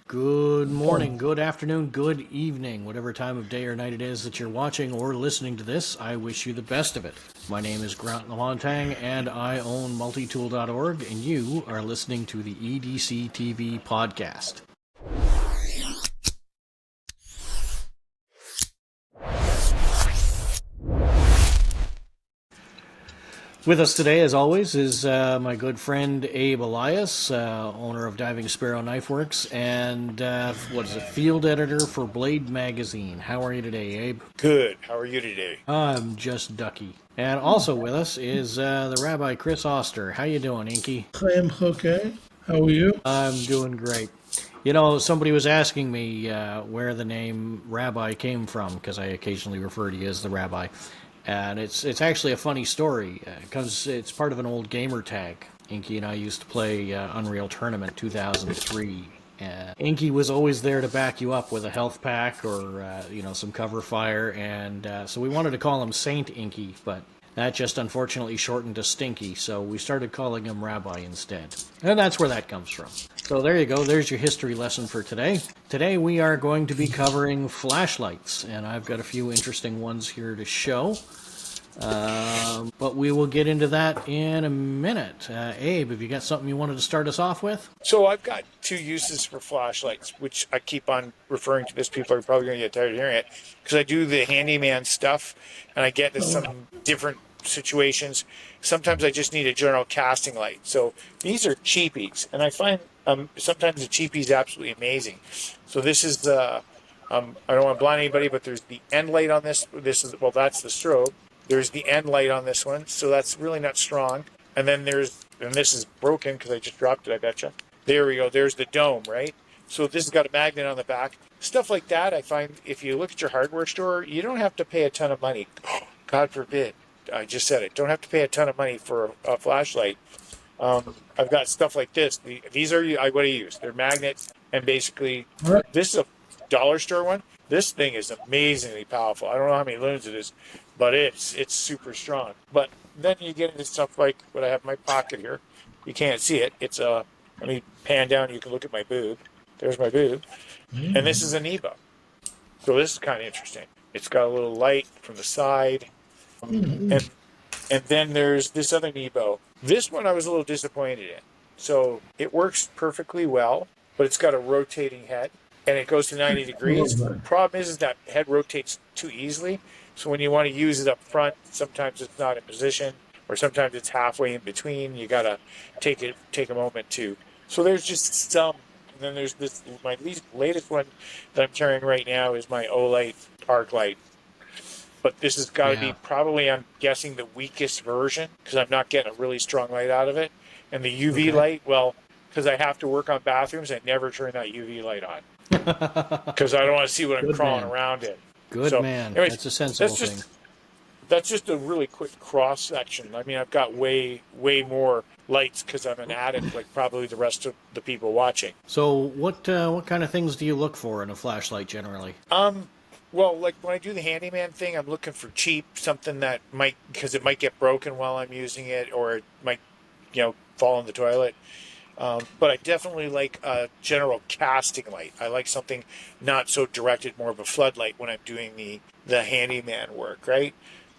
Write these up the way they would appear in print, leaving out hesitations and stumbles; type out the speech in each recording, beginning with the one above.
Good morning, good afternoon, good evening, whatever time of day or night it is that you're watching or listening to this, I wish you the best of it. My name is Grant Lamontang, and I own multitool.org, and you are listening to the EDC TV Podcast. With us today, as always, is my good friend Abe Elias, owner of Diving Sparrow Knife Works, and field editor for Blade Magazine. How are you today, Abe? Good. How are you today? I'm just ducky. And also with us is the Rabbi Chris Oster. How you doing, Inky? I am okay. How are you? I'm doing great. You know, somebody was asking me where the name Rabbi came from, because I occasionally refer to you as the Rabbi. And it's actually a funny story, because it's part of an old gamer tag. Inky and I used to play Unreal Tournament 2003. And Inky was always there to back you up with a health pack or, some cover fire. And so we wanted to call him Saint Inky, but that just unfortunately shortened to Stinky. So we started calling him Rabbi instead. And that's where that comes from. So there you go. There's your history lesson for today. Today we are going to be covering flashlights. And I've got a few interesting ones here to show. But we will get into that in a minute. Abe, have you got something you wanted to start us off with? So I've got two uses for flashlights, which I keep on referring to this. People are probably going to get tired of hearing it, because I do the handyman stuff, and I get into some different situations. Sometimes I just need a general casting light. So these are cheapies, and I find sometimes the cheapie is absolutely amazing. So this is the, I don't want to blind anybody, but there's the end light on this. That's the strobe. There's the end light on this one, so that's really not strong. And then this is broken because I just dropped it, I betcha. There we go, there's the dome, right? So this has got a magnet on the back. Stuff like that, I find, if you look at your hardware store, you don't have to pay a ton of money. God forbid, I just said it. Don't have to pay a ton of money for a flashlight. I've got stuff like this. These are what I use. They're magnets, and basically, this is a dollar store one. This thing is amazingly powerful. I don't know how many lumens it is, but it's super strong. But then you get into stuff like what I have in my pocket here. You can't see it. Let me pan down. You can look at my boob. There's my boob. And this is a Nebo. So this is kind of interesting. It's got a little light from the side. And then there's this other Nebo. This one I was a little disappointed in. So it works perfectly well, but it's got a rotating head. And it goes to 90 degrees. The problem is that head rotates too easily. So when you want to use it up front, sometimes it's not in position, or sometimes it's halfway in between. You got to take a moment to. So there's just some. And then there's this, my latest one that I'm carrying right now is my Olight arc light. But this has got to be probably, I'm guessing, the weakest version, because I'm not getting a really strong light out of it. And the UV light, well, because I have to work on bathrooms, I never turn that UV light on. Because I don't want to see what I'm crawling around in. Good man. Anyways, that's a sensible thing. That's just a really quick cross section. I mean, I've got way more lights because I'm an addict, like probably the rest of the people watching. So what kind of things do you look for in a flashlight generally? Well, like when I do the handyman thing, I'm looking for cheap, something that because it might get broken while I'm using it, or it might, fall in the toilet. But I definitely like a general casting light. I like something not so directed, more of a floodlight when I'm doing the handyman work, right?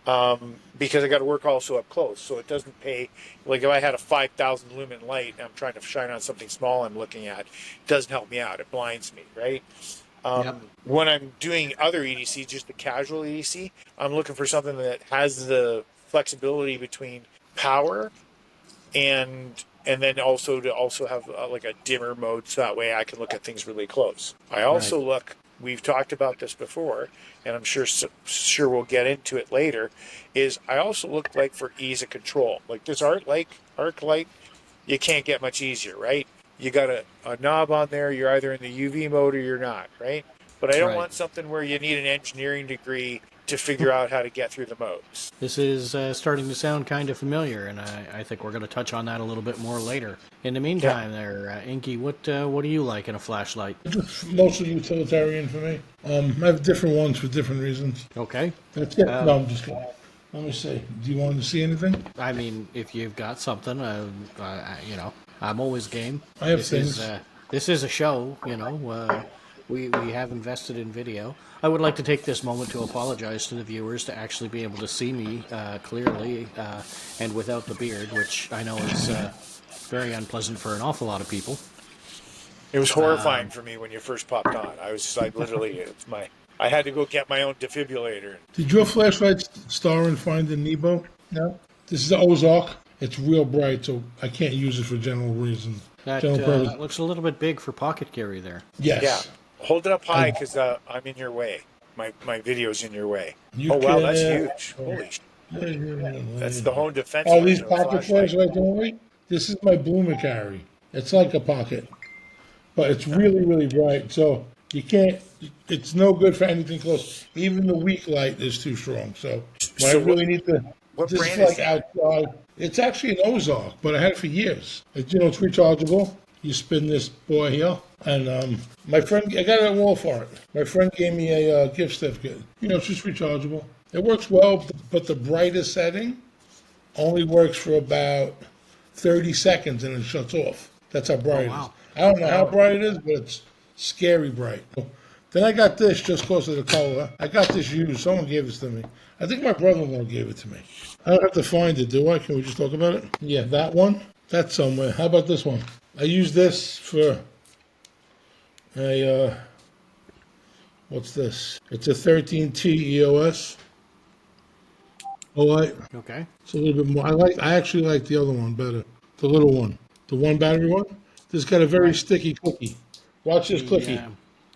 Because I got to work also up close, so it doesn't pay. Like if I had a 5,000 lumen light and I'm trying to shine on something small I'm looking at, it doesn't help me out. It blinds me, right? When I'm doing other EDC, just the casual EDC, I'm looking for something that has the flexibility between power and then also to have like a dimmer mode, so that way I can look at things really close. I also look, we've talked about this before, and I'm sure we'll get into it later, is I also look like for ease of control. Like this arc light, you can't get much easier, right? You got a knob on there, you're either in the UV mode or you're not, right? But I don't want something where you need an engineering degree to figure out how to get through the modes. This is starting to sound kind of familiar, and I think we're going to touch on that a little bit more later. In the meantime, Inky, what do you like in a flashlight? Mostly utilitarian for me. I have different ones for different reasons. Okay. That's it. No, I'm just kidding. Let me see. Do you want to see anything? I mean, if you've got something, I'm always game. I have things. this is a show, we have invested in video. I would like to take this moment to apologize to the viewers to actually be able to see me clearly and without the beard, which I know is very unpleasant for an awful lot of people. It was horrifying for me when you first popped on. I was like, literally, I had to go get my own defibrillator. Did your flashlight star and find the Nebo? No. This is the Ozark. It's real bright, so I can't use it for general reasons. That looks a little bit big for pocket carry there. Yes. Yeah. Hold it up high because I'm in your way. My video's in your way. Wow, that's huge. Holy shit. That's the home defense. Oh, these pocket flashlights only? This is my bloomer carry. It's like a pocket. But it's really, really bright. So you can't, it's no good for anything close. Even the weak light is too strong. So I really need to, what this brand is is like outside. It's actually an Ozark, but I had it for years. It's rechargeable. You spin this boy here. And my friend, I got it at Walmart. My friend gave me a gift certificate. It's just rechargeable. It works well, but the brightest setting only works for about 30 seconds and it shuts off. That's how bright it is. I don't know how bright it is, but it's scary bright. Then I got this just because of the color. I got this used. Someone gave this to me. I think my brother-in-law gave it to me. I don't have to find it, do I? Can we just talk about it? Yeah, that one. That's somewhere. How about this one? I use this for a, what's this? It's a 13T EOS. Olight. Okay. It's a little bit more. I actually like the other one better. The little one. The one battery one. This got a very sticky clicky. Watch this clicky.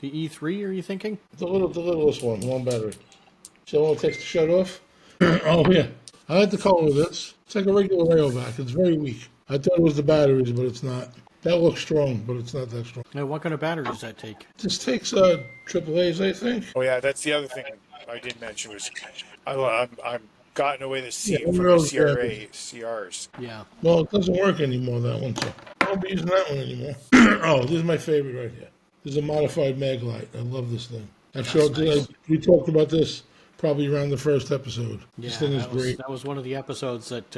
The E3, are you thinking? The littlest one battery. See how long it takes to shut off? Oh, yeah. I like the color of this. It's like a regular Rayovac. It's very weak. I thought it was the batteries, but it's not. That looks strong, but it's not that strong. Now, what kind of battery does that take? This takes AAAs, I think. Oh, yeah, that's the other thing I didn't mention was I'm gotten away from the CRs. Yeah. Well, it doesn't work anymore, that one, so I won't be using that one anymore. Oh, this is my favorite right here. This is a modified Maglite. I love this thing. We talked about this probably around the first episode. Yeah, this thing is great. That was one of the episodes that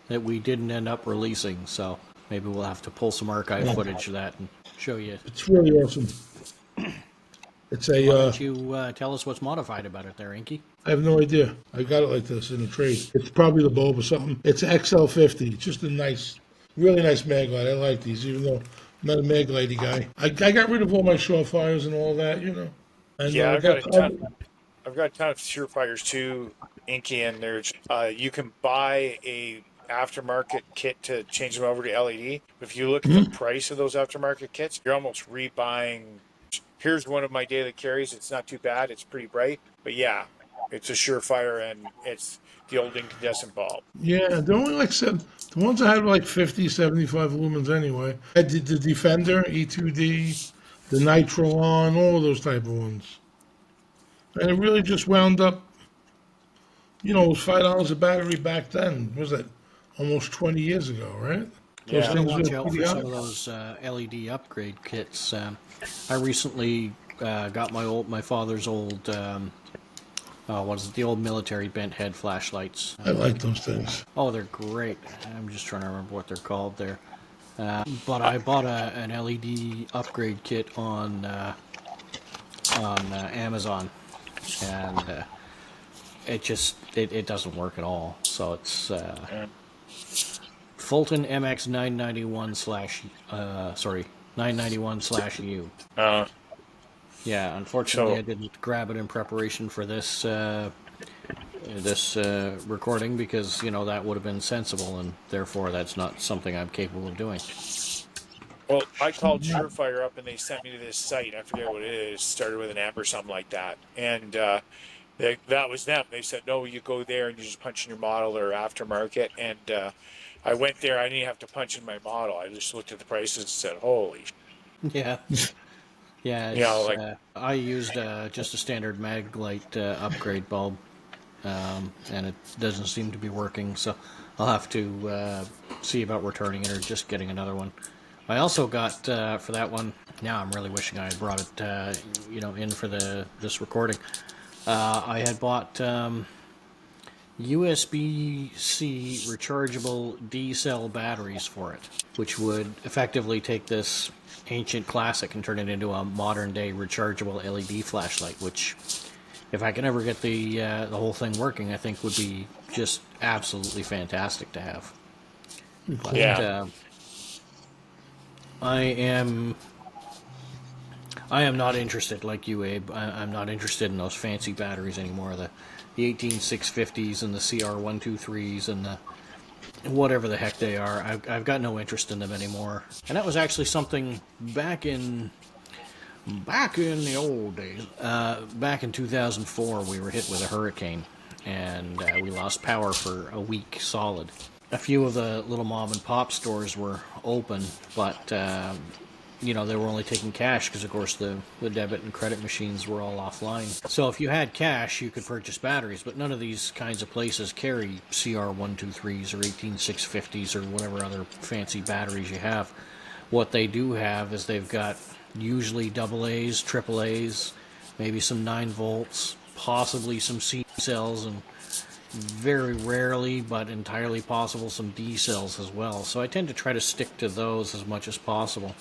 we didn't end up releasing, so maybe we'll have to pull some archive footage of that and show you. It's really awesome. It's a. Why don't you tell us what's modified about it there, Inky? I have no idea. I got it like this in a trade. It's probably the bulb or something. It's XL50. It's just a nice, really nice Maglite. I like these, even though I'm not a Maglite guy. I got rid of all my SureFires and all that, And, yeah, I've got a ton of SureFires too, Inky, and there's you can buy a aftermarket kit to change them over to LED. If you look at the price of those aftermarket kits, you're almost rebuying. Here's one of my daily carries. It's not too bad. It's pretty bright, but yeah, it's a SureFire and it's the old incandescent bulb. Yeah, they're only like the ones I had were like 50, 75 lumens anyway. I did the Defender, E2D, the Nitrolon, all of those type of ones. And it really just wound up, it was $5 a battery back then. What was that? Almost 20 years ago, right? Yeah. Watch out for some of those LED upgrade kits. I recently got my father's old, the old military bent head flashlights. I like those things. Oh, they're great. I'm just trying to remember what they're called there. But I bought an LED upgrade kit on Amazon, and it doesn't work at all. So it's Fulton MX 991/U. Yeah, unfortunately, I didn't grab it in preparation for this recording because that would have been sensible, and therefore that's not something I'm capable of doing. Well, I called SureFire up and they sent me to this site. I forget what it is. Started with an M or something like that, and that was them. They said, no, you go there and you just punch in your model or aftermarket, and I went there. I didn't have to punch in my model. I just looked at the prices and said, holy. Yeah. Yeah, I used just a standard Maglite upgrade bulb, and it doesn't seem to be working, so I'll have to see about returning it or just getting another one. I also got, for that one, now I'm really wishing I had brought it, in for this recording. I had bought USB-C rechargeable D-cell batteries for it, which would effectively take this ancient classic and turn it into a modern-day rechargeable LED flashlight, which, if I can ever get the whole thing working, I think would be just absolutely fantastic to have. But, Yeah. I am not interested, like you, Abe. I'm not interested in those fancy batteries anymore. The 18650s and the CR123s and the whatever the heck they are. I've got no interest in them anymore. And that was actually something back in the old days. Back in 2004, we were hit with a hurricane, and we lost power for a week solid. A few of the little mom and pop stores were open, but they were only taking cash because, of course, the debit and credit machines were all offline. So if you had cash, you could purchase batteries, but none of these kinds of places carry CR123s or 18650s or whatever other fancy batteries you have. What they do have is they've got usually AA's, AAA's, maybe some 9 volts, possibly some C cells, and very rarely, but entirely possible, some D cells as well. So I tend to try to stick to those as much as possible.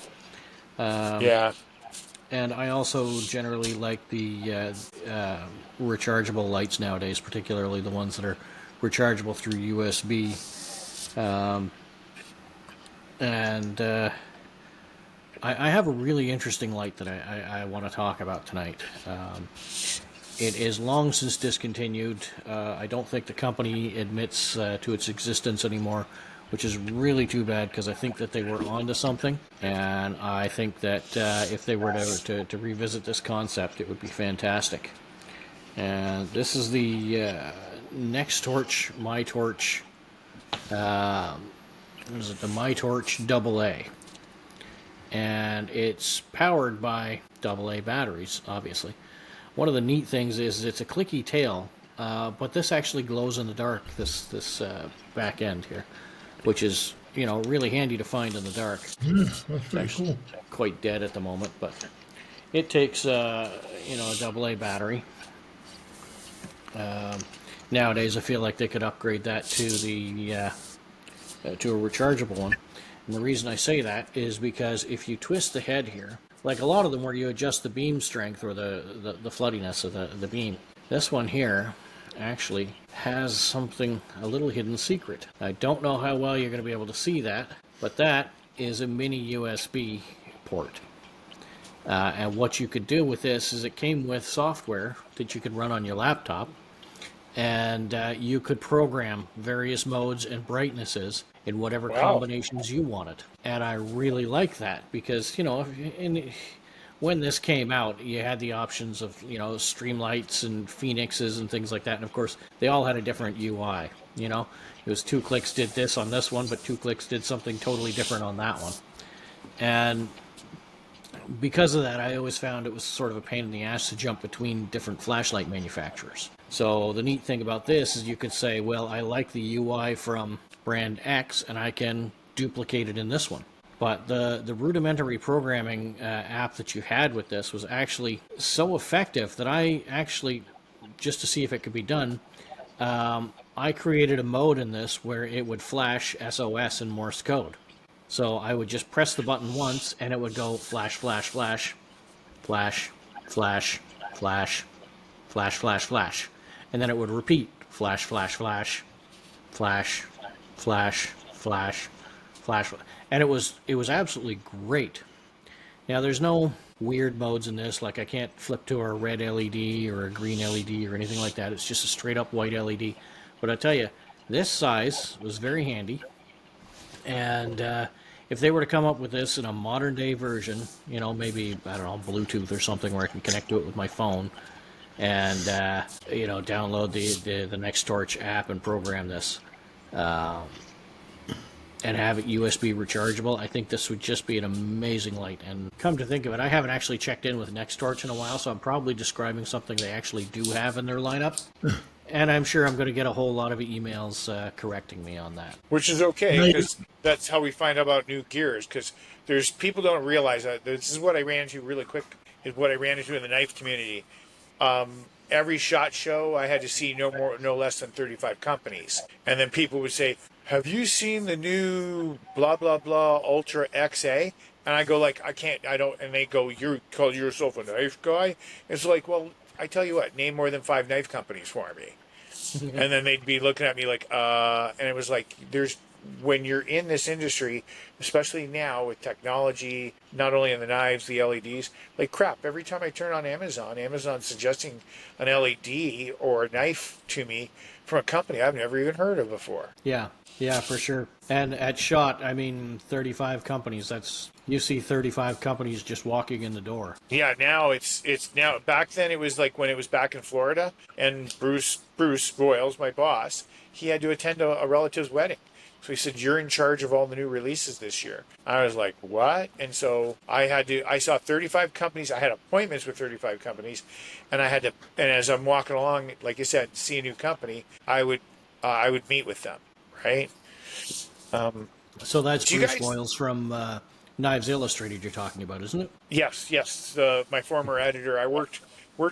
Yeah. And I also generally like the rechargeable lights nowadays, particularly the ones that are rechargeable through USB. I have a really interesting light that I want to talk about tonight. It is long since discontinued. I don't think the company admits to its existence anymore, which is really too bad because I think that they were onto something, and I think that if they were to revisit this concept, it would be fantastic. And this is the NextTorch MyTorch. What is it? The MyTorch AA, and it's powered by AA batteries, obviously. One of the neat things is it's a clicky tail, but this actually glows in the dark, this back end here, which is, really handy to find in the dark. That's pretty cool. Quite dead at the moment, but it takes, a AA battery. Nowadays, I feel like they could upgrade that to to a rechargeable one. And the reason I say that is because if you twist the head here, like a lot of them where you adjust the beam strength or the floodiness of the beam, this one here actually has something, a little hidden secret. I don't know how well you're going to be able to see that, but that is a mini USB port. And what you could do with this is it came with software that you could run on your laptop, and you could program various modes and brightnesses in whatever combinations you wanted. And I really like that because, when this came out, you had the options of, Streamlights and Phoenixes and things like that. And of course, they all had a different UI. It was 2 clicks did this on this one, but 2 clicks did something totally different on that one. And because of that, I always found it was sort of a pain in the ass to jump between different flashlight manufacturers. So the neat thing about this is you could say, well, I like the UI from brand X, and I can duplicate it in this one. But the rudimentary programming app that you had with this was actually so effective that I actually, just to see if it could be done, I created a mode in this where it would flash SOS in Morse code. So I would just press the button once, and it would go flash, flash, flash, flash, flash, flash, flash, flash, flash. And then it would repeat, flash, flash, flash, flash, flash, flash, flash. And it was absolutely great. Now, there's no weird modes in this, like I can't flip to a red LED or a green LED or anything like that. It's just a straight up white LED. But I tell you, this size was very handy. And if they were to come up with this in a modern day version, maybe, I don't know, Bluetooth or something where I can connect to it with my phone and, download the NextTorch app and program this and have it USB rechargeable, I think this would just be an amazing light. And come to think of it, I haven't actually checked in with NextTorch in a while, so I'm probably describing something they actually do have in their lineup. And I'm sure I'm going to get a whole lot of emails correcting me on that. Which is okay, because that's how we find out about new gears, because there's people don't realize that. This is what I ran into really quick, is what I ran into in the knife community. every SHOT Show, I had to see no less than 35 companies. And then people would say, have you seen the new blah, blah, blah Ultra XA? And I go like, I don't, and they go, you call yourself a knife guy? It's like, well, I tell you what, name more than 5 knife companies for me. And then they'd be looking at me like, and it was like, when you're in this industry, especially now with technology, not only in the knives, the LEDs, like crap, every time I turn on Amazon's suggesting an LED or a knife to me from a company I've never even heard of before. Yeah, for sure. And at SHOT, I mean, 35 companies. You see 35 companies just walking in the door. Yeah, now it's now. Back then, it was like when it was back in Florida, and Bruce Boyles, my boss, he had to attend a relative's wedding. So he said, "You're in charge of all the new releases this year." I was like, "What?" And so I saw 35 companies. I had appointments with 35 companies, and and as I'm walking along, like you said, see a new company, I would meet with them, right? So that's Bruce Boyles from Knives Illustrated you're talking about, isn't it? Yes. My former editor. I worked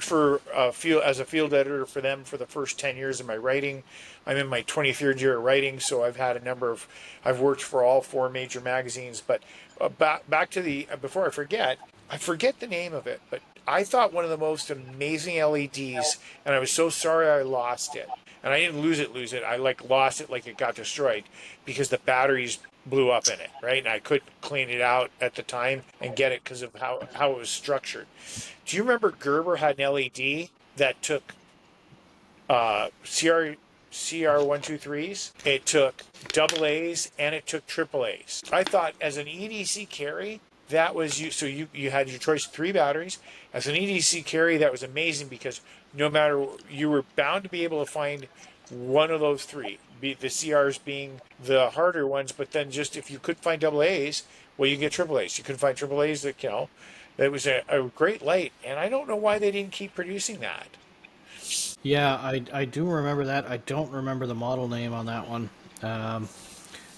for as a field editor for them for the first 10 years of my writing. I'm in my 23rd year of writing, so I've had I've worked for all 4 major magazines. But back to before I forget the name of it, but I thought one of the most amazing LEDs, and I was so sorry I lost it. And I didn't lose it. I lost it like it got destroyed because the batteries blew up in it, right? And I couldn't clean it out at the time and get it because of how it was structured. Do you remember Gerber had an LED that took CR123s, it took AA's, and it took AAA's. I thought as an EDC carry, that was you had your choice of 3 batteries. As an EDC carry, that was amazing because no matter, you were bound to be able to find one of those 3, the CRs being the harder ones, but then just if you could find AA's, well, you get AAA's. You couldn't find AAA's, that was a great light, and I don't know why they didn't keep producing that. Yeah, I do remember that. I don't remember the model name on that one.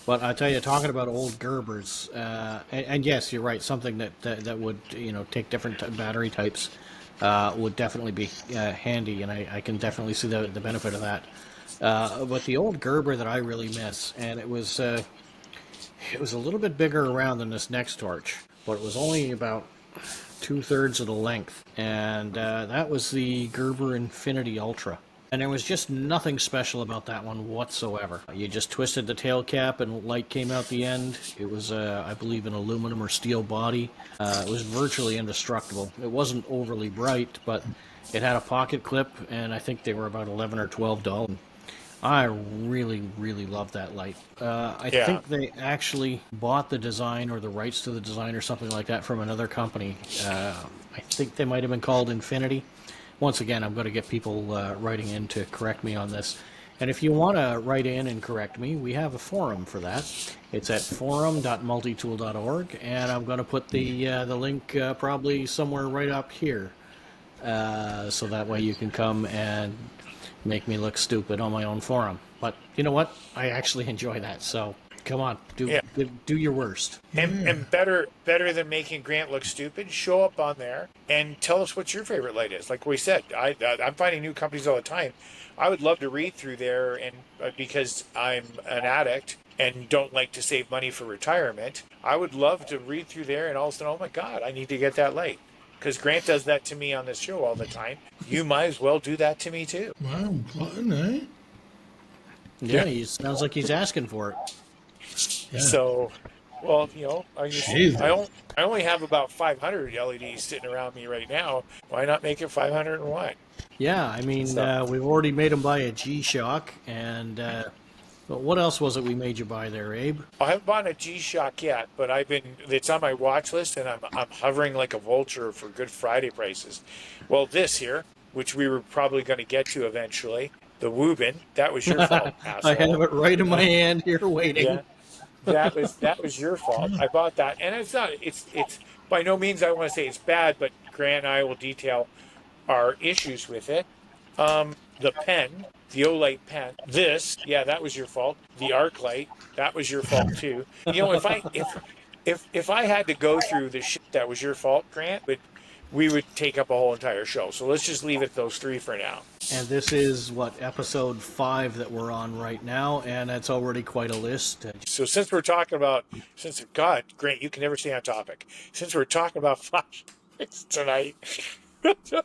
But I tell you, talking about old Gerbers, and yes, you're right. Something that would take different battery types would definitely be handy, and I can definitely see the benefit of that. But the old Gerber that I really miss, and it was a little bit bigger around than this next torch, but it was only about 2/3 of the length, and that was the Gerber Infinity Ultra. And there was just nothing special about that one whatsoever. You just twisted the tail cap and light came out the end. It was, I believe, an aluminum or steel body. It was virtually indestructible. It wasn't overly bright, but it had a pocket clip, and I think they were about $11 or $12. I really, really loved that light. I think they actually bought the design or the rights to the design or something like that from another company. I think they might have been called Infinity. Once again, I'm going to get people writing in to correct me on this. And if you want to write in and correct me, we have a forum for that. It's at forum.multitool.org, and I'm going to put the link probably somewhere right up here. So that way you can come and make me look stupid on my own forum. But you know what? I actually enjoy that. So come on, do your worst. And better than making Grant look stupid, show up on there and tell us what your favorite light is. Like we said, I'm finding new companies all the time. I would love to read through there, and because I'm an addict and don't like to save money for retirement, I would love to read through there and all of a sudden, oh my God, I need to get that light. Because Grant does that to me on this show all the time. You might as well do that to me too. Wow, glutton, eh? Yeah, he sounds like he's asking for it. Yeah. So, well, I only have about 500 LEDs sitting around me right now. Why not make it 501? Yeah, I mean, we've already made him buy a G-Shock, and what else was it we made you buy there, Abe? I haven't bought a G-Shock yet, but it's on my watch list, and I'm hovering like a vulture for Good Friday prices. Well, this here, which we were probably going to get to eventually, the Wuben, that was your fault, asshole. I have it right in my hand here waiting. Yeah. That was your fault. I bought that, and it's by no means I want to say it's bad, but Grant and I will detail our issues with it. The pen, the Olight pen. That was your fault. The arc light, that was your fault too. If I had to go through the shit that was your fault, Grant, we would take up a whole entire show. So let's just leave it at those 3 for now. And this is, episode 5 that we're on right now, and that's already quite a list. So since we're talking about, God, Grant, you can never stay on topic. Since we're talking about flashlights tonight, since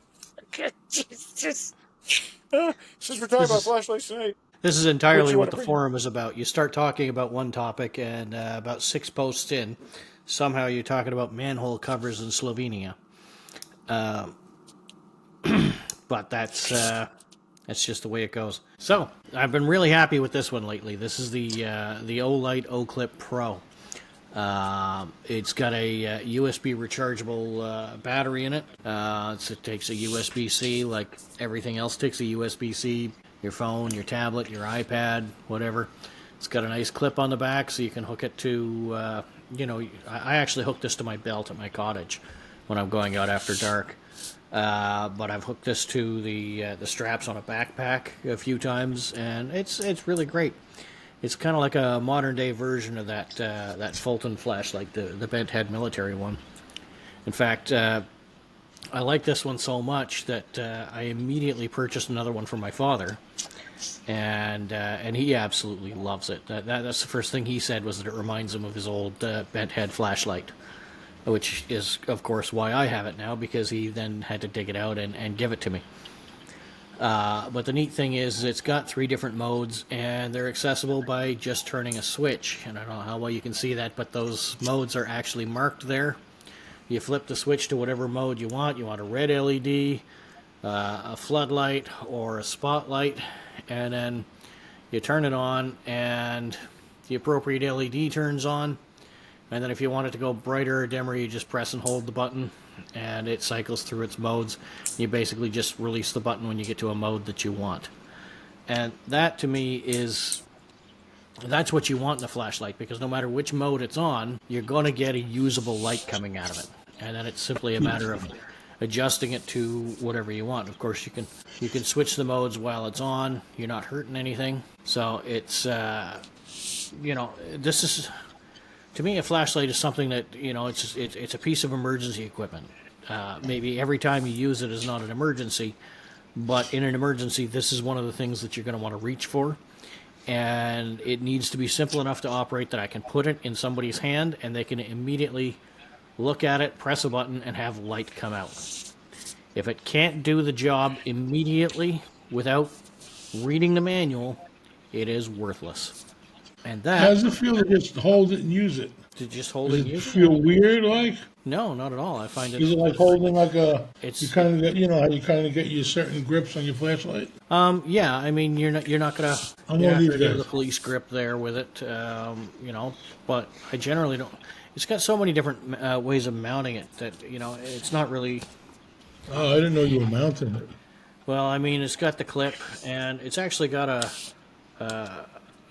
we're talking about flashlights tonight. This is entirely what the forum is about. You start talking about one topic, and about 6 posts in, somehow you're talking about manhole covers in Slovenia. But that's just the way it goes. So I've been really happy with this one lately. This is the Olight O-Clip Pro. It's got a USB rechargeable battery in it. It takes a USB-C like everything else takes a USB-C. Your phone, your tablet, your iPad, whatever. It's got a nice clip on the back so you can hook it to, I actually hooked this to my belt at my cottage when I'm going out after dark. But I've hooked this to the straps on a backpack a few times, and it's really great. It's kind of like a modern day version of that Fulton flashlight, the bent head military one. In fact, I like this one so much that I immediately purchased another one for my father, and he absolutely loves it. That's the first thing he said was that it reminds him of his old bent head flashlight. Which is, of course, why I have it now, because he then had to dig it out and give it to me. But the neat thing is it's got 3 different modes, and they're accessible by just turning a switch. And I don't know how well you can see that, but those modes are actually marked there. You flip the switch to whatever mode you want. You want a red LED, a floodlight, or a spotlight, and then you turn it on, and the appropriate LED turns on. And then if you want it to go brighter or dimmer, you just press and hold the button, and it cycles through its modes. You basically just release the button when you get to a mode that you want. And that, to me, that's what you want in a flashlight, because no matter which mode it's on, you're going to get a usable light coming out of it. And then it's simply a matter of adjusting it to whatever you want. Of course, you can switch the modes while it's on. You're not hurting anything. So it's, this is... To me, a flashlight is something that, it's a piece of emergency equipment. Maybe every time you use it is not an emergency, but in an emergency, this is one of the things that you're going to want to reach for. And it needs to be simple enough to operate that I can put it in somebody's hand and they can immediately look at it, press a button, and have light come out. If it can't do the job immediately without reading the manual, it is worthless. And that... How does it feel to just hold it and use it? To just hold it and use it? Does it feel weird, like? No, not at all. I find it... Is it like holding like a... It's... You kind of get, how you kind of get your certain grips on your flashlight? Yeah, I mean, you're not gonna... I'm going to leave do the police grip there with it, but I generally don't... It's got so many different ways of mounting it that, it's not really... Oh, I didn't know you were mounting it. Well, I mean, it's got the clip, and it's actually got a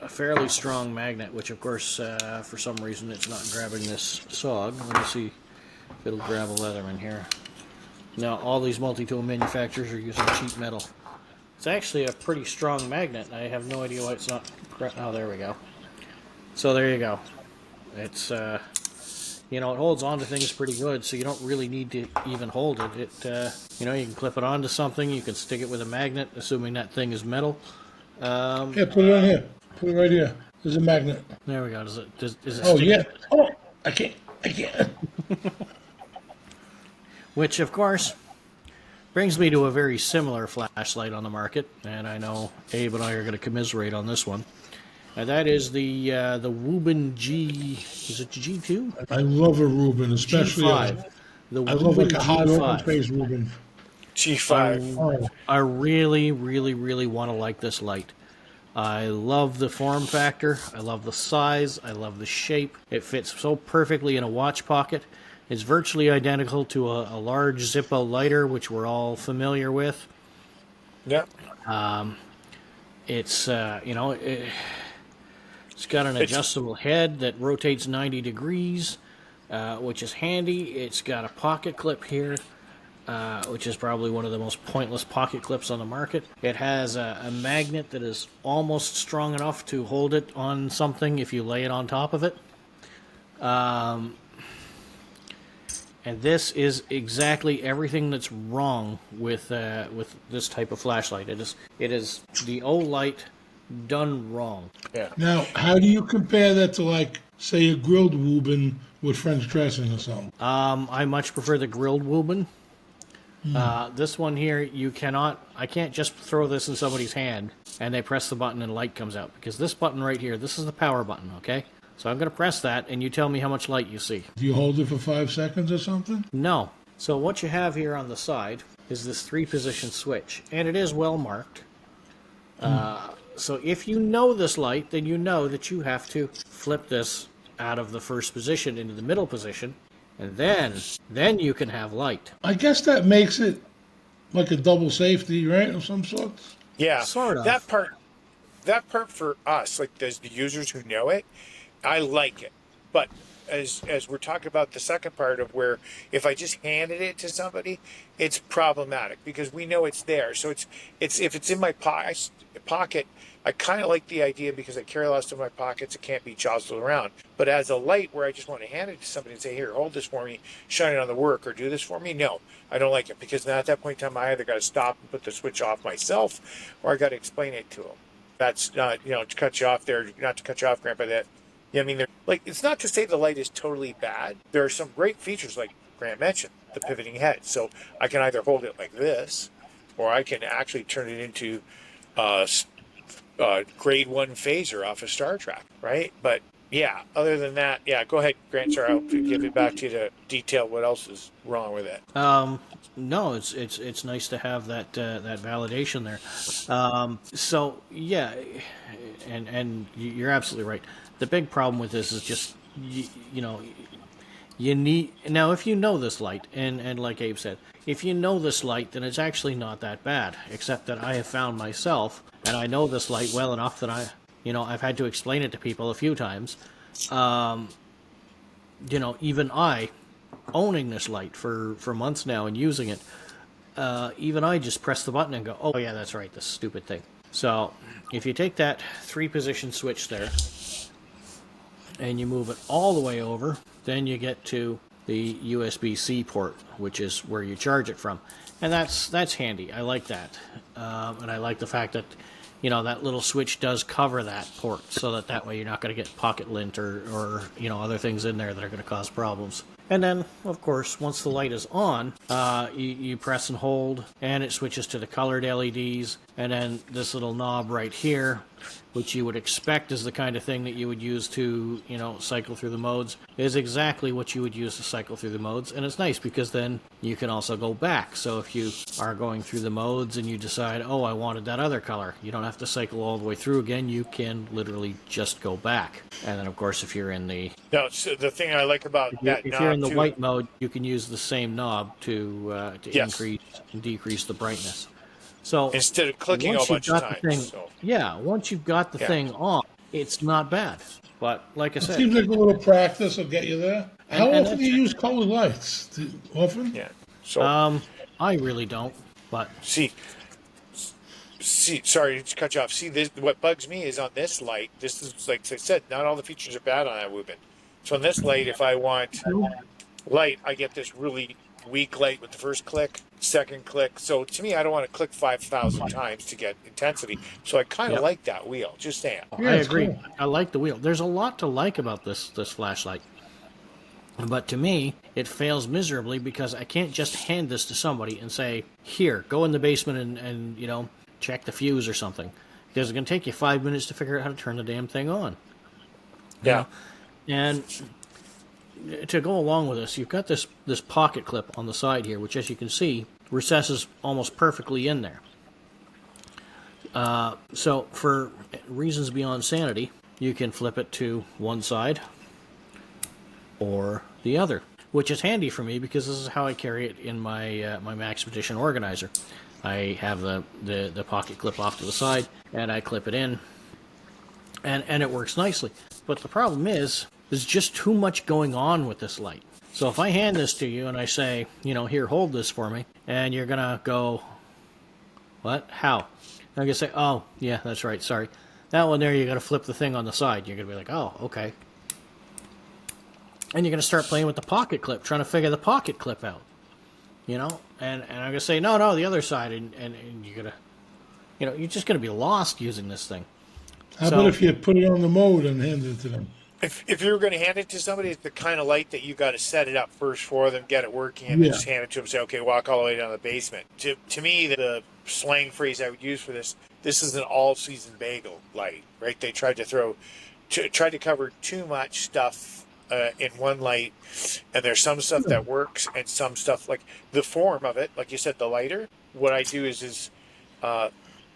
fairly strong magnet, which of course, for some reason, it's not grabbing this SOG. Let me see if it'll grab a Leatherman here. Now, all these multi-tool manufacturers are using cheap metal. It's actually a pretty strong magnet. I have no idea why it's not... Oh, there we go. So there you go. It's, it holds on to things pretty good, so you don't really need to even hold it. You can clip it onto something. You can stick it with a magnet, assuming that thing is metal. Yeah, put it on here. Put it right here. There's a magnet. There we go. Is it oh, stick? Yeah. Oh, I can't. Which, of course, brings me to a very similar flashlight on the market, and I know Abe and I are going to commiserate on this one. And that is the Wuben G... Is it G2? I love a Ruben, especially... G5. I love like a hot open face Ruben. G5. I really, really, really want to like this light. I love the form factor. I love the size. I love the shape. It fits so perfectly in a watch pocket. It's virtually identical to a large Zippo lighter, which we're all familiar with. Yeah. It's it's got an adjustable head that rotates 90 degrees, which is handy. It's got a pocket clip here, which is probably one of the most pointless pocket clips on the market. It has a magnet that is almost strong enough to hold it on something if you lay it on top of it. And this is exactly everything that's wrong with this type of flashlight. It is the Olight done wrong. Yeah. Now, how do you compare that to, like, say, a grilled Wuben with French dressing or something? I much prefer the grilled Wuben. This one here, I can't just throw this in somebody's hand and they press the button and light comes out. Because this button right here, this is the power button, okay? So I'm going to press that and you tell me how much light you see. Do you hold it for 5 seconds or something? No. So what you have here on the side is this 3-position switch. And it is well marked. So if you know this light, then you know that you have to flip this out of the first position into the middle position. And then you can have light. I guess that makes it like a double safety, right, of some sort? Yeah. Sort of. That part for us, like as the users who know it, I like it. But as we're talking about the second part of where if I just handed it to somebody, it's problematic because we know it's there. So it's if it's in my pocket, I kind of like the idea because I carry a lot of stuff in my pockets. It can't be jostled around. But as a light where I just want to hand it to somebody and say, here, hold this for me, shine it on the work, or do this for me, no, I don't like it. Because now at that point in time, I either got to stop and put the switch off myself, or I got to explain it to them. That's not, to cut you off there, not to cut you off, Grant, by that. Yeah, I mean, like, it's not to say the light is totally bad. There are some great features, like Grant mentioned, the pivoting head. So I can either hold it like this, or I can actually turn it into grade 1 phaser off of Star Trek, right? But yeah, other than that, yeah, go ahead, Grant. Sorry, I'll give it back to you to detail what else is wrong with it. No, it's nice to have that that validation there. So yeah, and you're absolutely right. The big problem with this is just you need now if you know this light and like Abe said, if you know this light, then it's actually not that bad. Except that I have found myself, and I know this light well enough that I've had to explain it to people a few times. Even I, owning this light for months now and using it, even I just press the button and go, oh yeah, that's right, this stupid thing. So if you take that 3-position switch there and you move it all the way over, then you get to the USB-C port, which is where you charge it from. And that's handy. I like that. And I like the fact that that little switch does cover that port, so that way you're not going to get pocket lint or other things in there that are going to cause problems. And then, of course, once the light is on, you press and hold, and it switches to the colored LEDs, and then this little knob right here, which you would expect is the kind of thing that you would use to, cycle through the modes, is exactly what you would use to cycle through the modes. And it's nice because then you can also go back. So if you are going through the modes and you decide, oh, I wanted that other color, you don't have to cycle all the way through again. You can literally just go back. And then, of course, if you're in the... No, so the thing I like about that if you're in the too, white mode, you can use the same knob to Yes. increase and decrease the brightness. So instead of clicking a once bunch you've of got times. the thing, So. yeah, once you've got the Yeah. thing on, it's not bad. But like I It said, seems like a little practice will get you there. How And often do you use colored lights? Often? Yeah. So I really don't. But see, sorry to cut you off. See, what bugs me is on this light. This is like I said, not all the features are bad on that Wuben. So on this light, if I want light, I get this really weak light with the first click, second click. So to me, I don't want to click 5,000 times to get intensity. So I kind of Yep. like that wheel. Just saying. Yeah, I it's agree. cool. I like the wheel. There's a lot to like about this flashlight. But to me, it fails miserably because I can't just hand this to somebody and say, here, go in the basement and check the fuse or something. Because it's going to take you 5 minutes to figure out how to turn the damn thing on. Yeah. And to go along with this, you've got this pocket clip on the side here, which, as you can see, recesses almost perfectly in there. So for reasons beyond sanity, you can flip it to one side or the other, which is handy for me because this is how I carry it in my my Maxpedition organizer. I have the pocket clip off to the side, and I clip it in, and it works nicely. But the problem is, there's just too much going on with this light. So if I hand this to you and I say, here, hold this for me, and you're going to go, what? How? I'm going to say, oh, yeah, that's right, sorry. That one there, you got to flip the thing on the side. You're going to be like, oh, okay. and you're going to start playing with the pocket clip, trying to figure the pocket clip out, and I'm going to say, no, the other side, and you're going to, you're just going to be lost using this thing. How about if you put it on the mode and hand it to them? If you were going to hand it to somebody, it's the kind of light that you got to set it up first for them, get it working, and then just hand it to them. Say, okay, walk all the way down to the basement. To me, the slang phrase I would use for this is an all-season bagel light, right? They tried to cover too much stuff in one light, and there's some stuff that works, and some stuff like the form of it, like you said, the lighter. What I do is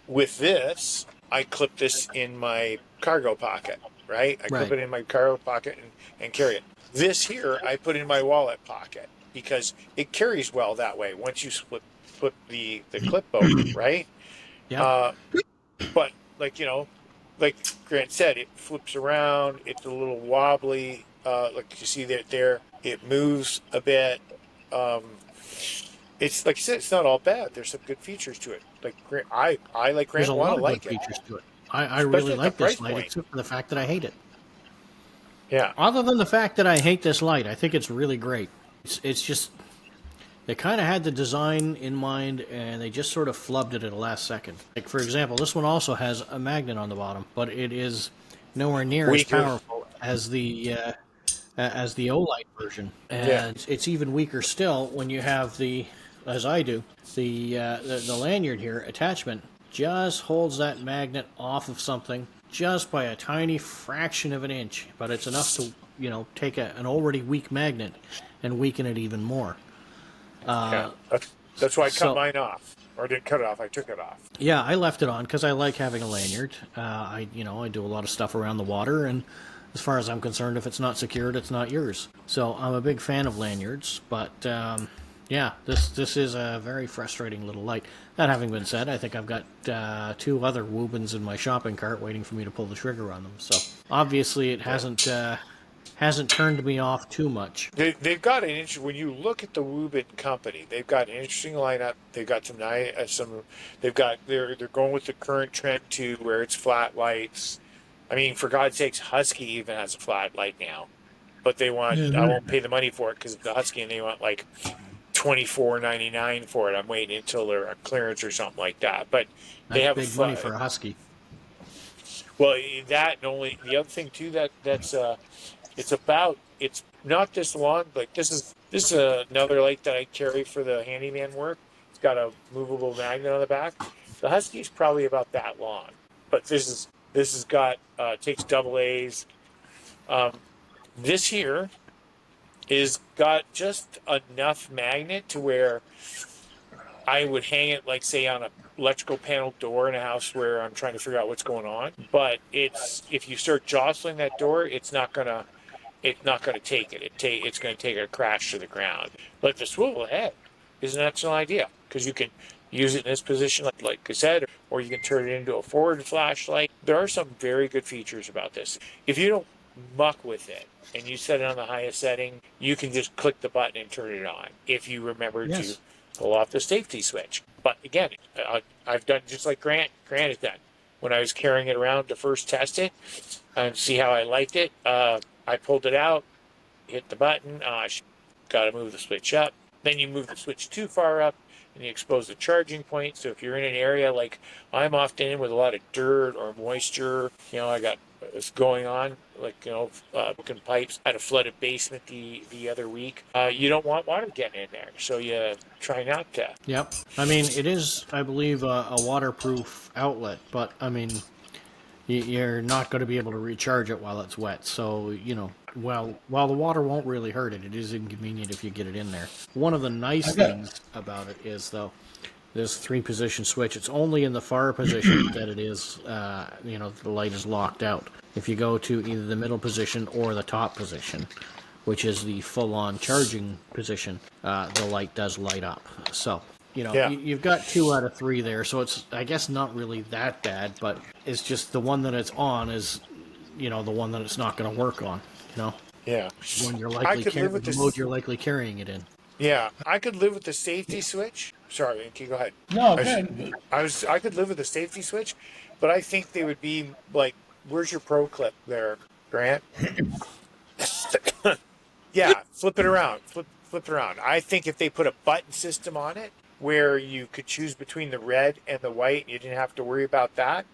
with this, I clip this in my cargo pocket. Right? I clip it in my cargo pocket and carry it. This here, I put in my wallet pocket because it carries well that way once you put the clip over, right? Yeah. But like Grant said, it flips around. It's a little wobbly. Like you see there, it moves a bit. It's like I said, it's not all bad. There's some good features to it. Like I like Grant. There's a lot of like good it. features to it. I really like this light, except for the fact that I hate it. Yeah. Other than the fact that I hate this light, I think it's really great. It's just, they kind of had the design in mind, and they just sort of flubbed it at the last second. Like, for example, this one also has a magnet on the bottom, but it is nowhere near as powerful as the Olight version. And it's even weaker still when you have as I do, the lanyard here, attachment, just holds that magnet off of something just by a tiny fraction of an inch, but it's enough to take an already weak magnet and weaken it even more. That's why I cut mine off, or didn't cut it off. I took it off. Yeah, I left it on because I like having a lanyard. I do a lot of stuff around the water, and as far as I'm concerned, if it's not secured, it's not yours. So I'm a big fan of lanyards, but yeah, this is a very frustrating little light. That having been said, I think I've got 2 other Wubens in my shopping cart waiting for me to pull the trigger on them. So obviously it hasn't turned me off too much. They've got an interesting. When you look at the Wuben company, they've got an interesting lineup. They've got they're going with the current trend to where it's flat lights. I mean, for God's sakes, Husky even has a flat light now, but they want. I won't pay the money for it because of the Husky, and they want like $24.99 for it. I'm waiting until they're a clearance or something like that. But they have big money for a Husky. Well, that and only the other thing too that's it's not this long. Like this is another light that I carry for the handyman work. It's got a movable magnet on the back. The Husky is probably about that long, but this has got takes double A's. This here is got just enough magnet to where I would hang it, like say on a electrical panel door in a house where I'm trying to figure out what's going on. But if you start jostling that door, it's not gonna take it. It's gonna take a crash to the ground. But the swivel head is an excellent idea because you can use it in this position, like I said, or you can turn it into a forward flashlight. There are some very good features about this. If you don't muck with it and you set it on the highest setting, you can just click the button and turn it on if you remember to pull off the safety switch. But again, I've done just like Grant has done. When I was carrying it around to first test it and see how I liked it, I pulled it out, hit the button, got to move the switch up. Then you move the switch too far up and you expose the charging point. So if you're in an area like I'm often in with a lot of dirt or moisture, I got this going on, like, broken pipes. I had a flooded basement the other week. You don't want water getting in there, so you try not to. Yep. I mean, it is, I believe, a waterproof outlet, but, I mean, you're not going to be able to recharge it while it's wet. So, while the water won't really hurt it, it is inconvenient if you get it in there. One of the nice things about it is, though, this 3-position switch. It's only in the far position that it is, the light is locked out. If you go to either the middle position or the top position, which is the full-on charging position, the light does light up. So, you've got 2 out of 3 there, so it's, I guess, not really that bad, but it's just the one that it's on is, the one that it's not going to work on, Yeah. When you're likely the mode you're likely carrying it in. Yeah, I could live with the safety switch. Sorry, Inky, go ahead. No, okay. I could live with the safety switch, but I think they would be like, where's your pro clip there, Grant? Yeah, flip it around. Flip it around. I think if they put a button system on it where you could choose between the red and the white, you didn't have to worry about that.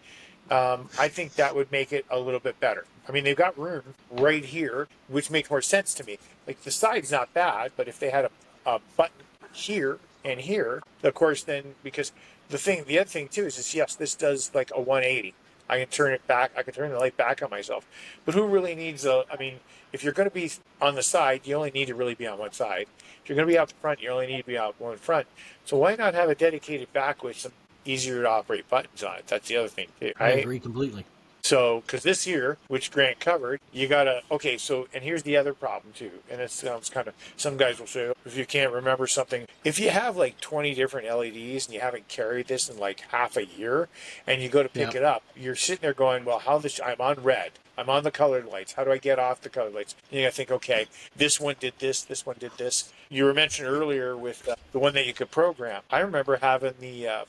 I think that would make it a little bit better. I mean, they've got room right here, which makes more sense to me. Like the side's not bad, but if they had a button here and here, of course, then because the other thing too is yes, this does like a 180. I can turn it back. I can turn the light back on myself. But who really needs I mean, if you're going to be on the side, you only need to really be on one side. If you're going to be out the front, you only need to be out one front. So why not have a dedicated back with some easier to operate buttons on it? That's the other thing too. I agree completely. So, because this here, which Grant covered, you gotta, okay, so, and here's the other problem too, and it sounds kind of, some guys will say, if you can't remember something, if you have like 20 different LEDs and you haven't carried this in like half a year, and you go to pick it up, you're sitting there going, well, I'm on red, I'm on the colored lights, how do I get off the colored lights? And you gotta think, okay, this one did this one did this. You were mentioned earlier with the one that you could program. I remember having the,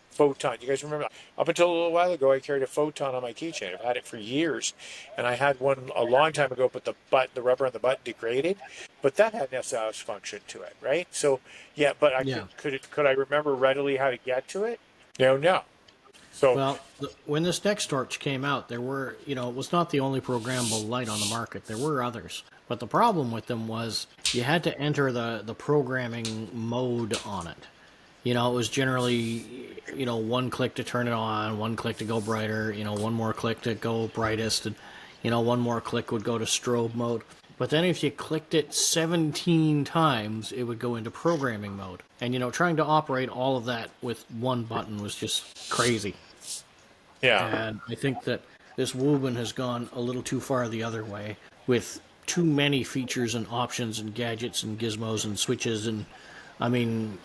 photon. You guys remember? Up until a little while ago, I carried a photon on my keychain. I've had it for years, and I had one a long time ago. But the rubber on the button degraded, but that had an SOS function to it, right? So yeah, but could I remember readily how to get to it? No. So well, when this next torch came out, there were it was not the only programmable light on the market. There were others, but the problem with them was you had to enter the programming mode on it. It was generally, one click to turn it on, one click to go brighter, one more click to go brightest, and, one more click would go to strobe mode. But then if you clicked it 17 times, it would go into programming mode. And, trying to operate all of that with one button was just crazy. Yeah. And I think that this Wuben has gone a little too far the other way with too many features and options and gadgets and gizmos and switches. And, I mean...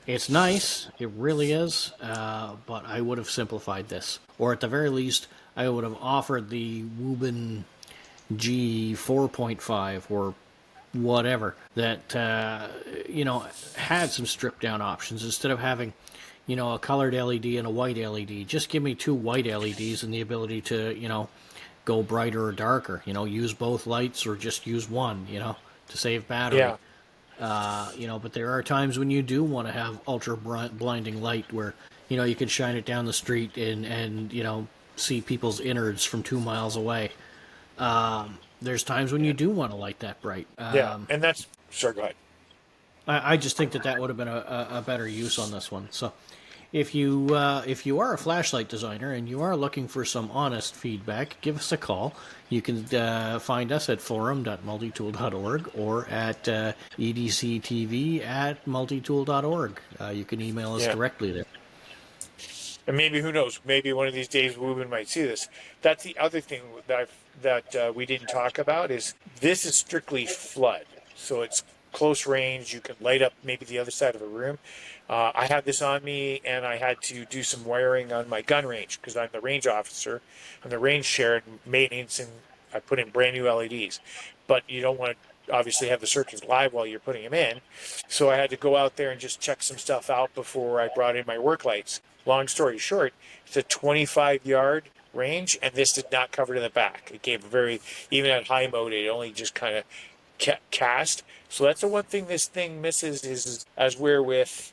It's nice, it really is, but I would have simplified this. Or at the very least, I would have offered the Wuben G 4.5 or whatever that, had some stripped down options. Instead of having, a colored LED and a white LED, just give me two white LEDs and the ability to, go brighter or darker. Use both lights or just use one, to save battery. Yeah. But there are times when you do want to have ultra blinding light where, you can shine it down the street and see people's innards from 2 miles away. There's times when you do want to light that bright. And that's, sure, go ahead. I just think that would have been a better use on this one. So if you are a flashlight designer and you are looking for some honest feedback, give us a call. You can find us at forum.multitool.org or at edctv@multitool.org. You can email us directly there. And maybe, who knows, maybe one of these days Wuben might see this. That's the other thing that we didn't talk about is this is strictly flood. So it's close range. You can light up maybe the other side of a room. I had this on me, and I had to do some wiring on my gun range because I'm the range officer. I'm the range shared maintenance, and I put in brand new LEDs. But you don't want to obviously have the circuits live while you're putting them in. So I had to go out there and just check some stuff out before I brought in my work lights. Long story short, it's a 25-yard range, and this did not cover to the back. It gave even at high mode, it only just kind of cast. So that's the one thing this thing misses is as we're with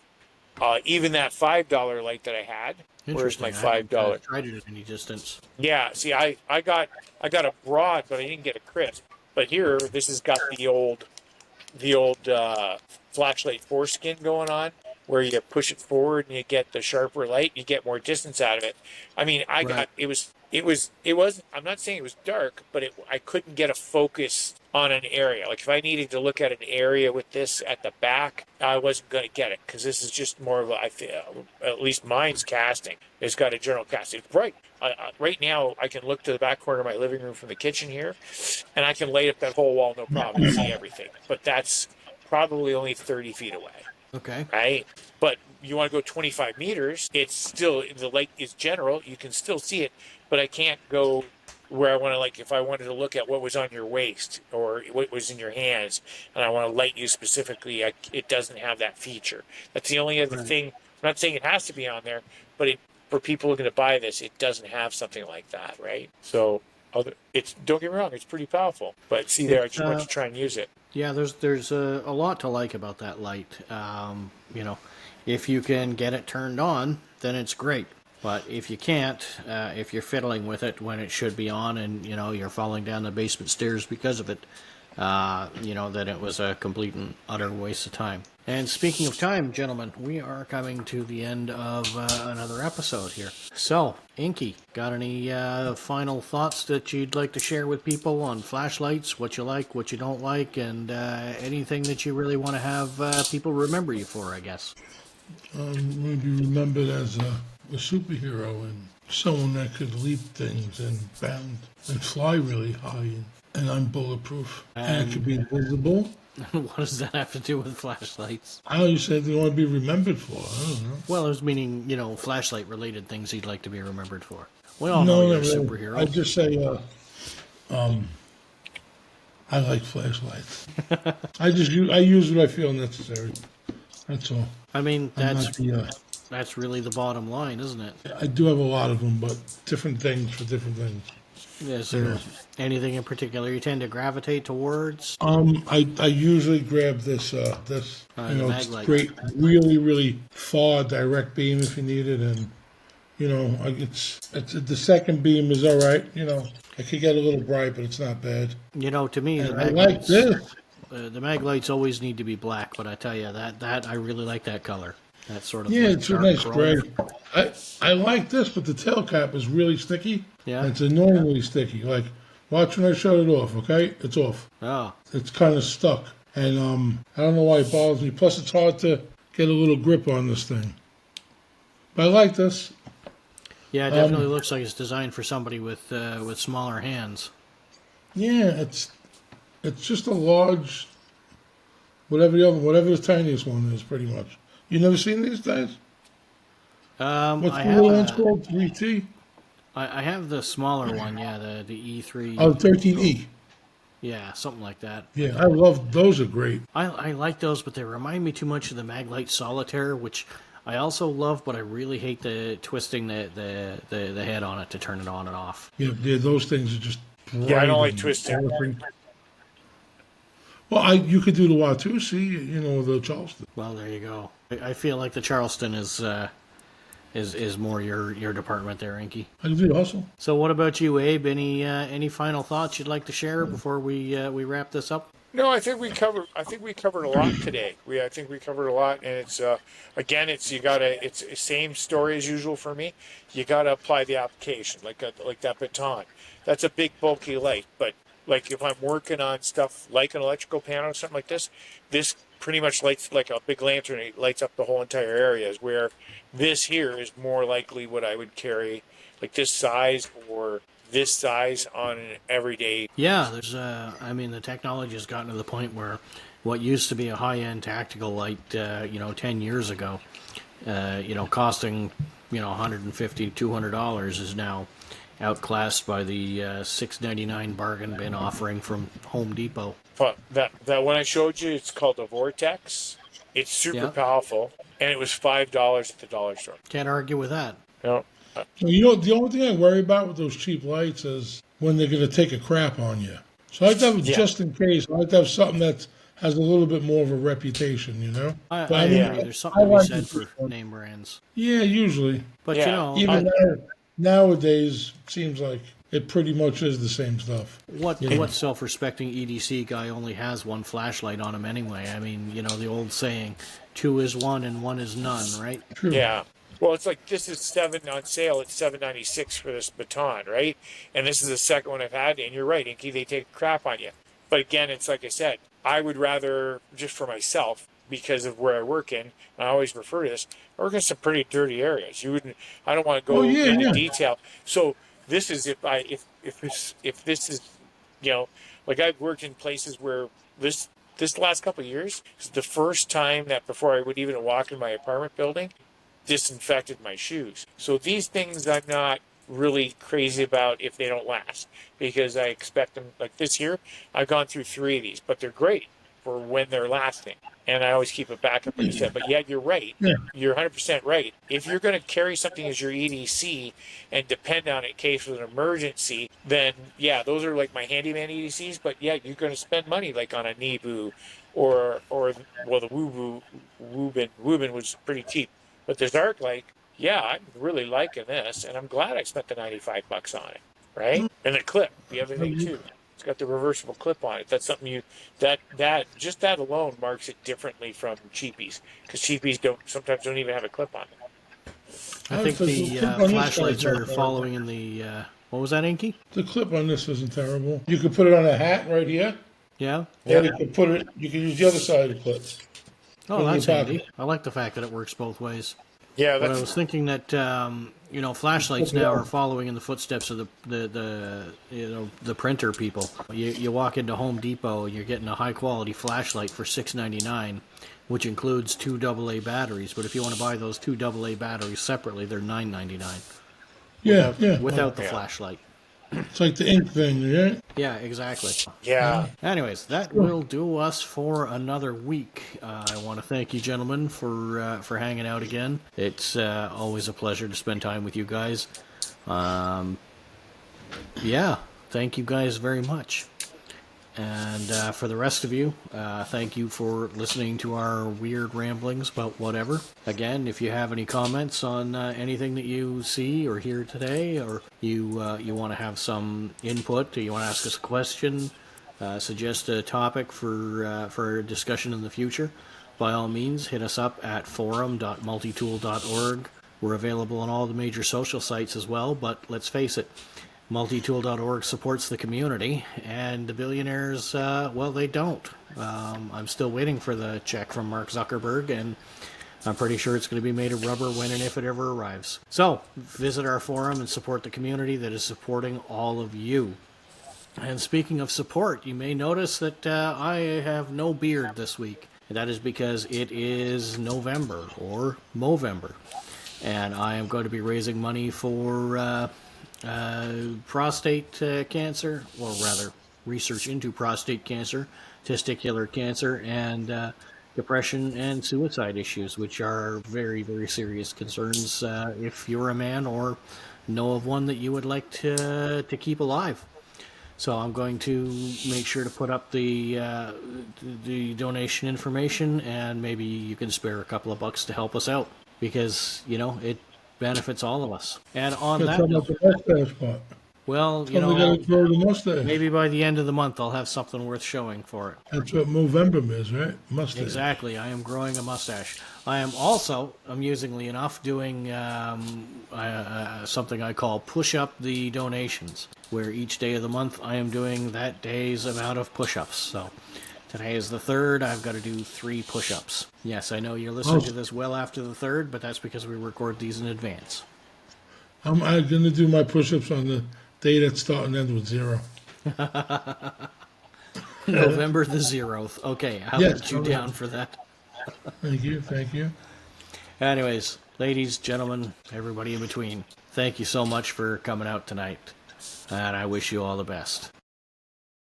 even that $5 light that I had. Where's my $5? I tried it at any distance. Yeah, see, I got a broad, but I didn't get a crisp. But here, this has got the old flashlight foreskin going on, where you push it forward and you get the sharper light, you get more distance out of it. I mean, it was. I'm not saying it was dark, but I couldn't get a focus on an area. Like if I needed to look at an area with this at the back, I wasn't going to get it because this is just more of at least mine's casting. It's got a general casting. Right. Right now, I can look to the back corner of my living room from the kitchen here, and I can light up that whole wall, no problem, and see everything. But that's probably only 30 feet away. Okay. Right? But you want to go 25 meters, it's still, the light is general, you can still see it, but I can't go where I want to, like, if I wanted to look at what was on your waist or what was in your hands, and I want to light you specifically, it doesn't have that feature. That's the only other thing. I'm not saying it has to be on there, but for people looking to buy this, it doesn't have something like that, right? So, It's don't get me wrong, it's pretty powerful. But see there, I just want to try and use it. Yeah, there's a lot to like about that light. If you can get it turned on, then it's great. But if you can't, if you're fiddling with it when it should be on, and you're falling down the basement stairs because of it, then it was a complete and utter waste of time. And speaking of time, gentlemen, we are coming to the end of another episode here. So, Inky, got any final thoughts that you'd like to share with people on flashlights, what you like, what you don't like, and anything that you really want to have people remember you for, I guess? Maybe remembered as a superhero and someone that could leap things and bound and fly really high, and I'm bulletproof. And it could be invisible. What does that have to do with flashlights? I know you said you want to be remembered for. I don't know. Well, I was meaning, flashlight-related things you'd like to be remembered for. We all know you're a superhero. I just say, I like flashlights. I use what I feel necessary. That's all. I mean, that's really the bottom line, isn't it? I do have a lot of them, but different things for different things. Is there anything in particular you tend to gravitate towards? I usually grab this it's Maglite. great, really, really far direct beam if you need it, and it's the second beam is all right. I could get a little bright, but it's not bad. To me, the I like this. The Maglites always need to be black, but I tell you that I really like that color. That sort of it's a nice chrome. gray. I like this, but the tail cap is really sticky. Yeah, it's annoyingly sticky. Like, watch when I shut it off. Okay, it's off. Oh, it's kind of stuck, and I don't know why it bothers me. Plus, it's hard to get a little grip on this thing. But I like this. Yeah, it definitely looks like it's designed for somebody with smaller hands. Yeah, it's just a large, whatever the tiniest one is, pretty much. You never seen these guys? What's the little one's called? 3T? I have the smaller one, yeah, the E3. Oh, 13E. Yeah, something like that. Yeah, I love those. Are great. I like those, but they remind me too much of the Maglite Solitaire, which I also love, but I really hate the twisting the head on it to turn it on and off. Yeah, those things are just. Yeah, I don't like twisting. Well, you could do the Watusi, the Charleston. Well, there you go. I feel like the Charleston is more your department there, Inky. I can do the hustle. So, what about you, Abe? Any final thoughts you'd like to share before we wrap this up? No, I think we covered a lot today. I think we covered a lot, and it's again, it's the same story as usual for me. You gotta apply the application, like that baton. That's a big bulky light, but like if I'm working on stuff like an electrical panel or something like this pretty much lights like a big lantern. It lights up the whole entire area. Where this here is more likely what I would carry, like this size or this size on an everyday. Yeah, there's the technology has gotten to the point where what used to be a high-end tactical light, 10 years ago, costing, $150, $200 is now outclassed by the $6.99 bargain bin offering from Home Depot. That one I showed you, it's called a Vortex. It's super powerful, and it was $5 at the dollar store. Can't argue with that. No. The only thing I worry about with those cheap lights is when they're going to take a crap on you. So I like to have, just in case, I like to have something that has a little bit more of a reputation, There's something to be said for name brands. Yeah, usually. But, even nowadays, it seems like it pretty much is the same stuff. What self-respecting EDC guy only has one flashlight on him anyway? I mean, the old saying, 2 is 1 and 1 is none, right? True. Yeah. Well, it's like this is $7 on sale. It's $7.96 for this baton, right? And this is the second one I've had. And you're right, Inky, they take crap on you. But again, it's like I said, I would rather, just for myself, because of where I work in, and I always refer to this, I work in some pretty dirty areas. I don't want to go into detail. So this is if this is, like I've worked in places where this last couple of years is the first time that before I would even walk in my apartment building, disinfected my shoes. So these things I'm not really crazy about if they don't last, because I expect them, like this year I've gone through 3 of these, but they're great. for when they're lasting. And I always keep a backup like you said. But yeah, you're right. Yeah. You're 100% right. If you're going to carry something as your EDC and depend on it in case of an emergency, then yeah, those are like my handyman EDCs. But yeah, you're going to spend money like on a Nebo or well, the Wuben was pretty cheap. But the Dark, like, yeah, I'm really liking this, and I'm glad I spent the $95 on it, right? And the clip, the other thing too, it's got the reversible clip on it. That's something that just that alone marks it differently from cheapies, because cheapies sometimes don't even have a clip on it. I think the flashlights are following in the. What was that, Inky? The clip on this isn't terrible. You could put it on a hat right here. Yeah. Or you could put it. You could use the other side of the clip. Oh, that's handy. I like the fact that it works both ways. Yeah, but I was thinking that flashlights now are following in the footsteps of the printer people. You walk into Home Depot and you're getting a high quality flashlight for $6.99, which includes 2 AA batteries. But if you want to buy those 2 AA batteries separately, they're $9.99. Without the flashlight. It's like the ink thing, right? Yeah, exactly. Yeah. Anyways, that will do us for another week. I want to thank you, gentlemen, for hanging out again. It's always a pleasure to spend time with you guys. Yeah, thank you guys very much. And for the rest of you, thank you for listening to our weird ramblings about whatever. Again, if you have any comments on anything that you see or hear today, or you want to have some input, or you want to ask us a question, suggest a topic for discussion in the future, by all means, hit us up at forum.multitool.org. We're available on all the major social sites as well, but let's face it, multitool.org supports the community, and the billionaires, well, they don't. I'm still waiting for the check from Mark Zuckerberg, and I'm pretty sure it's going to be made of rubber when and if it ever arrives. So, visit our forum and support the community that is supporting all of you. And speaking of support, you may notice that I have no beard this week. That is because it is November, or Movember, and I am going to be raising money for prostate cancer, or rather research into prostate cancer, testicular cancer, and depression and suicide issues, which are very, very serious concerns if you're a man or know of one that you would like to keep alive. So I'm going to make sure to put up the donation information, and maybe you can spare a couple of bucks to help us out, because it benefits all of us. And on that note, well, maybe by the end of the month I'll have something worth showing for it. That's what Movember is, right? Mustache. Exactly. I am growing a mustache. I am also, amusingly enough, doing something I call push up the donations, where each day of the month I am doing that day's amount of push-ups. So today is the 3rd. I've got to do 3 push-ups. Yes, I know you're listening to this well after the 3rd, but that's because we record these in advance. I'm going to do my push-ups on the day that start and end with 0. November the 0th. Okay, I'll put you down for that. Thank you. Anyways, ladies, gentlemen, everybody in between, thank you so much for coming out tonight, and I wish you all the best.